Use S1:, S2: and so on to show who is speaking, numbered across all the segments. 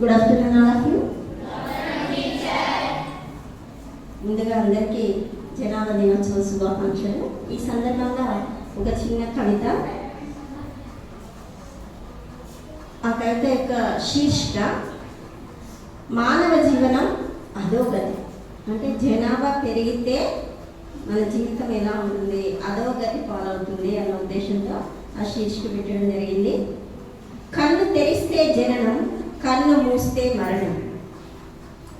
S1: Good afternoon all of you. ముందుగా అందరికీ జనాభా దినోత్సవ శుభాకాంక్షలు. ఈ సందర్భంగా ఒక చిన్న కవిత. ఆ కవిత యొక్క శీర్షిక మానవ జీవనం అధోగతి. అంటే జనాభా పెరిగితే మన జీవితం ఎలా ఉంటుంది, అధోగతి పాలవుతుంది అన్న ఉద్దేశంతో ఆ శీర్షిక పెట్టడం జరిగింది. కన్ను తెరిస్తే జననం, కన్ను మూస్తే మరణం.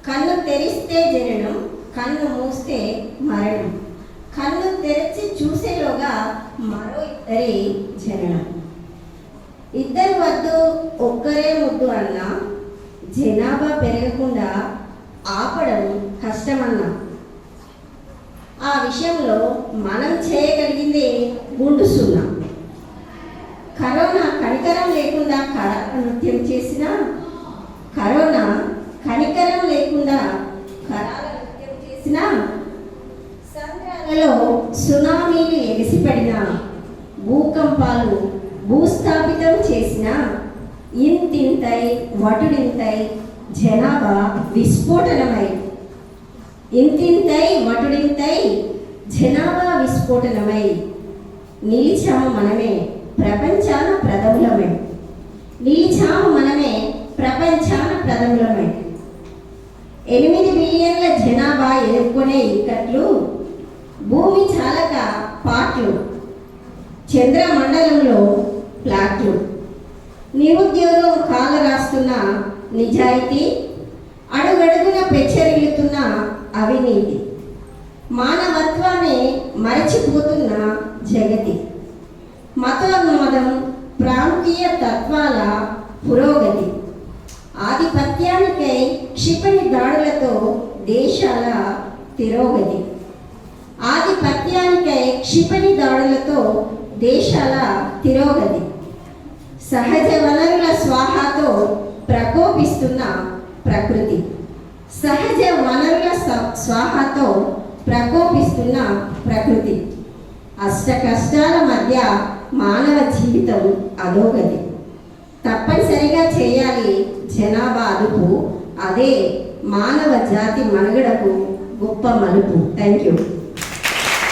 S1: కన్ను తెరిస్తే జననం, కన్ను మూస్తే మరణం. కన్ను తెరిచి చూసేలోగా మరో ఇద్దరి జననం. ఇద్దరు వద్దు ఒక్కరే ముద్దు అన్నా, జనాభా పెరగకుండా ఆపడం కష్టమన్నా. ఆ విషయంలో మనం చేయగలిగింది గుండు సున్నా. కరోనా కనికరం లేకుండా కరాల నృత్యం చేసిన, కరోనా కనికరం లేకుండా కరాల నృత్యం చేసిన, సంద్రాలలో సునామీలు ఎగిసిపడిన, భూకంపాలు భూస్థాపితం చేసిన, ఇంతింతై వటుడింతై జనాభా విస్ఫోటనమై, ఇంతింతై వటుడింతై జనాభా విస్ఫోటనమై నిలిచాము మనమే ప్రపంచాన ప్రథములమే. నిలిచాము మనమే ప్రపంచాన ప్రథములమే. 8 బిలియన్ల జనాభా ఎదుర్కొనే ఇక్కట్లు, భూమి చాలక పాట్లు, చంద్రమండలంలో ప్లాట్లు, నిరుద్యోగం కాల రాస్తున్న నిజాయితీ, అడుగడుగున పెచ్చరిల్లుతున్న అవినీతి, మానవత్వాన్ని మరచిపోతున్న జగతి, మతోన్మాదం, ప్రాంతీయ తత్వాల పురోగతి, ఆధిపత్యానికై క్షిపణి దాడులతో దేశాల తిరోగతి, ఆధిపత్యానికై క్షిపణి దాడులతో దేశాల తిరోగతి, సహజ వనరుల స్వాహాతో ప్రకోపిస్తున్న ప్రకృతి, సహజ వనరుల స్వాహాతో ప్రకోపిస్తున్న ప్రకృతి, అష్ట కష్టాల మధ్య మానవ జీవితం అధోగతి. తప్పనిసరిగా చేయాలి జనాభా అదుపు, అదే మానవ జాతి మనుగడకు గొప్ప మలుపు. Thank you.